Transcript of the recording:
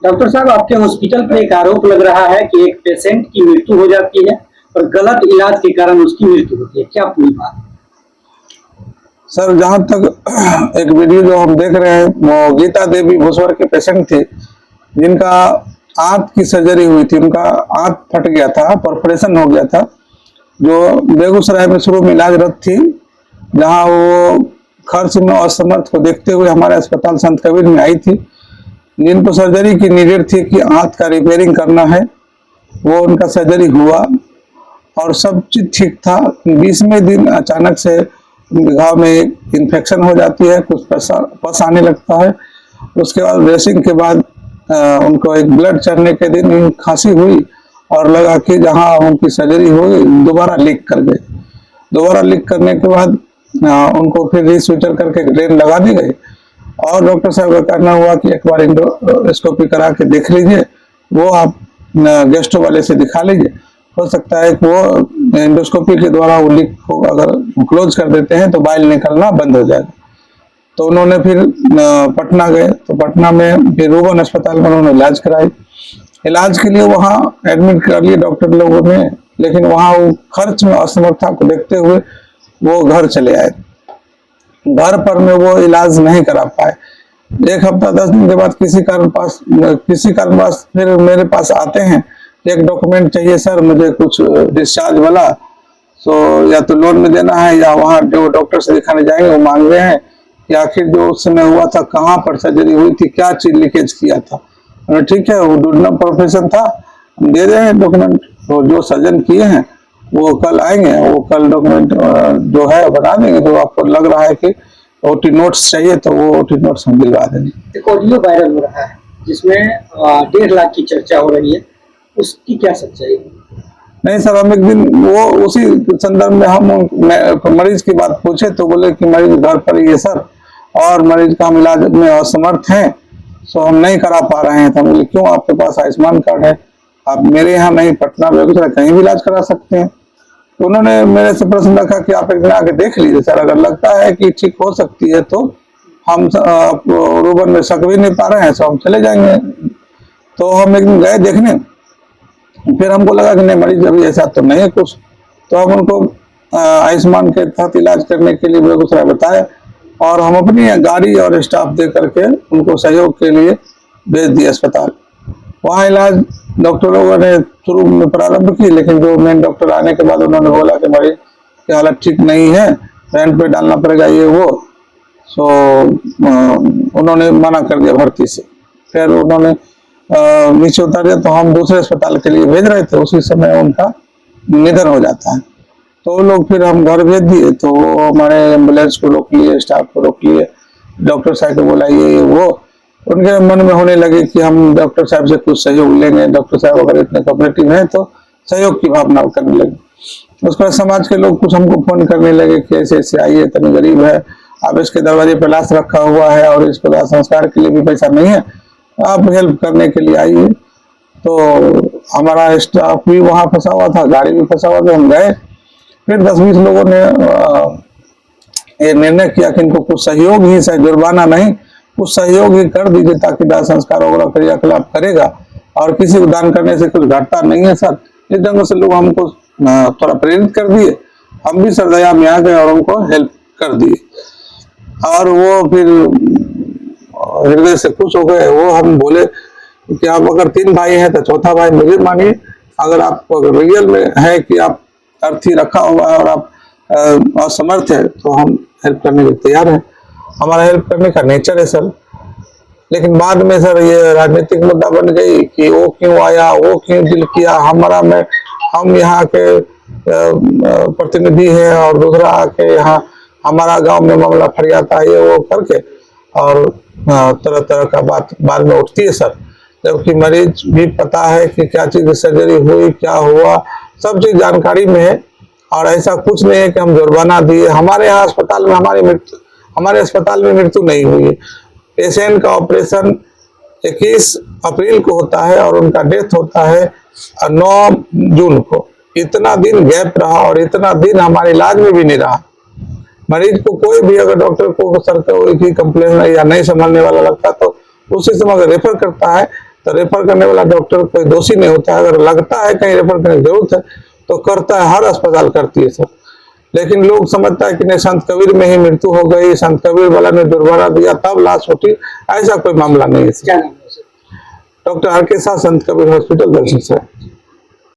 Doctor साहब, आपके hospital पर एक आरोप लग रहा है कि एक पेशेंट की मृत्यु हो जाती है और गलत इलाज के कारण उसकी मृत्यु होती है, क्या पूरी बात है? सर, जहां तक एक वीडियो जो हम देख रहे हैं, वो गीता देवी भुसवर के पेशेंट थे, जिनका आंत की सर्जरी हुई थी। उनका आंत फट गया था, परफोरेशन हो गया था, जो बेगूसराय में शुरू में इलाजरत थी, जहां वो खर्च में असमर्थ को देखते हुए हमारे अस्पताल संत कबीर में आई थी। जिनको सर्जरी की नीडेड थी कि आंत का रिपेयरिंग करना है, वो उनका सर्जरी हुआ और सब चीज ठीक था। 20वें दिन अचानक से घाव में इन्फेक्शन हो जाती है, कुछ पस आने लगता है। उसके बाद ड्रेसिंग के बाद उनको एक ब्लड चढ़ने के दिन खांसी हुई और लगा कि जहां उनकी सर्जरी हुई दोबारा लीक कर गए। दोबारा लीक करने के बाद उनको फिर रीस्विचर करके ड्रेन लगा दी गई और डॉक्टर साहब का कहना हुआ कि एक बार एंडोस्कोपी करा के देख लीजिए, वो आप गेस्टो वाले से दिखा लीजिए, हो सकता है कि वो एंडोस्कोपी के द्वारा वो लीक को अगर क्लोज कर देते हैं तो बाइल निकलना बंद हो जाएगा। तो उन्होंने फिर पटना गए, तो पटना में फिर रूबन अस्पताल में उन्होंने इलाज कराई। इलाज के लिए वहाँ एडमिट कर लिए डॉक्टर लोगों ने, लेकिन वहाँ वो खर्च में असमर्थता को देखते हुए वो घर चले आए। घर पर में वो इलाज नहीं करा पाए। 1 हफ्ता 10 दिन के बाद किसी कारणवश फिर मेरे पास आते हैं, एक डॉक्यूमेंट चाहिए सर मुझे कुछ डिस्चार्ज वाला, तो या तो लोन में देना है या वहाँ जो डॉक्टर से दिखाने जाएंगे वो मांग रहे हैं कि आखिर जो उस समय हुआ था, कहाँ पर सर्जरी हुई थी, क्या चीज लीकेज किया था। ठीक है, वो डूडनम प्रोफेशन था, हम दे रहे हैं डॉक्यूमेंट, तो जो सर्जन किए हैं वो कल आएंगे, वो कल डॉक्यूमेंट जो है बना देंगे। तो आपको लग रहा है कि ओटी नोट्स चाहिए तो वो ओटी नोट्स हम दिलवा देंगे। एक ऑडियो वायरल हो रहा है जिसमें 1.5 लाख की चर्चा हो रही है, उसकी क्या सच्चाई है? नहीं सर, हम एक दिन वो उसी संदर्भ में हम मरीज की बात पूछे तो बोले कि मरीज घर पर ही है सर, और मरीज का हम इलाज में असमर्थ हैं, तो हम नहीं करा पा रहे हैं। तो हम बोले क्यों, आपके पास आयुष्मान कार्ड है, आप मेरे यहाँ नहीं पटना बेगूसराय कहीं भी इलाज करा सकते हैं। तो उन्होंने मेरे से प्रश्न रखा कि आप एक दिन आके देख लीजिए सर, अगर लगता है कि ठीक हो सकती है तो हम रूबन में सक भी नहीं पा रहे हैं तो हम चले जाएंगे। तो हम एक दिन गए देखने, फिर हमको लगा कि नहीं मरीज अभी ऐसा तो नहीं है कुछ, तो हम उनको आयुष्मान के तहत इलाज करने के लिए बेगूसराय बताया और हम अपनी गाड़ी और स्टाफ दे करके उनको सहयोग के लिए भेज दिए अस्पताल। वहाँ इलाज डॉक्टर लोगों ने शुरू में प्रारंभ की, लेकिन जो मेन डॉक्टर आने के बाद उन्होंने बोला कि मरीज की हालत ठीक नहीं है, रेंट पे डालना पड़ेगा ये वो, सो उन्होंने मना कर दिया भर्ती से। फिर उन्होंने नीचे उतार दिया, तो हम दूसरे अस्पताल के लिए भेज रहे थे, उसी समय उनका निधन हो जाता है। तो वो लोग फिर हम घर भेज दिए, तो हमारे एम्बुलेंस को रोक लिए, स्टाफ को रोक लिए, डॉक्टर साहब को बोला ये वो, उनके मन में होने लगे कि हम डॉक्टर साहब से कुछ सहयोग लेंगे, डॉक्टर साहब अगर इतने कोऑपरेटिव हैं तो सहयोग की भावना करने लगे। उसके बाद समाज के लोग कुछ हमको फोन करने लगे कि ऐसे ऐसे आइए, इतने गरीब है, आप इसके दरवाजे पर लाश रखा हुआ है और इसको लाश संस्कार के लिए भी पैसा नहीं है, आप हेल्प करने के लिए आइए। तो हमारा स्टाफ भी वहाँ फंसा हुआ था, गाड़ी भी फंसा हुआ था, हम गए। फिर 10-20 लोगों ने ये निर्णय किया कि इनको कुछ सहयोग ही, जुर्माना नहीं, कुछ सहयोग ही कर दीजिए ताकि दाह संस्कार वगैरह क्रियाकलाप करेगा और किसी को दान करने से कुछ घटता नहीं है सर। इस ढंग से लोग हमको थोड़ा प्रेरित कर दिए, हम भी सरदया में आ गए और उनको हेल्प कर दिए और वो फिर हृदय से खुश हो गए। वो हम बोले कि आप अगर 3 भाई हैं तो चौथा भाई मुझे मानिए, अगर आप रियल में है कि आप अर्थी रखा हुआ है और आप असमर्थ है तो हम हेल्प करने के तैयार हैं, हमारा हेल्प करने का नेचर है सर। लेकिन बाद में सर ये राजनीतिक मुद्दा बन गई कि वो क्यों आया, वो क्यों दिल किया, हम यहाँ के प्रतिनिधि हैं और दूसरा आके यहाँ हमारा गांव में मामला फरियाता है, ये वो करके और तरह तरह का बात बाद में उठती है सर। जबकि मरीज भी पता है कि क्या चीज सर्जरी हुई, क्या हुआ, सब चीज जानकारी में है और ऐसा कुछ नहीं है कि हम जुर्माना दिए। हमारे यहाँ अस्पताल में हमारे अस्पताल में मृत्यु नहीं हुई है। पेशेंट का ऑपरेशन 21 अप्रैल को होता है और उनका डेथ होता है 9 जून को। इतना दिन गैप रहा और इतना दिन हमारे इलाज में भी नहीं रहा। मरीज को कोई भी अगर डॉक्टर को सर की कंप्लेन या नहीं संभालने वाला लगता तो उसी समय अगर रेफर करता है तो रेफर करने वाला डॉक्टर कोई दोषी नहीं होता है। अगर लगता है कहीं रेफर करने की जरूरत है तो करता है, हर अस्पताल करती है सर। लेकिन लोग समझता है कि नहीं संत कबीर में ही मृत्यु हो गई, संत कबीर वाला ने दुर्घटना दिया तब लाश उठी, ऐसा कोई मामला नहीं है सर। क्या नाम है सर? डॉक्टर आर के साथ, संत कबीर हॉस्पिटल, दर्शन से।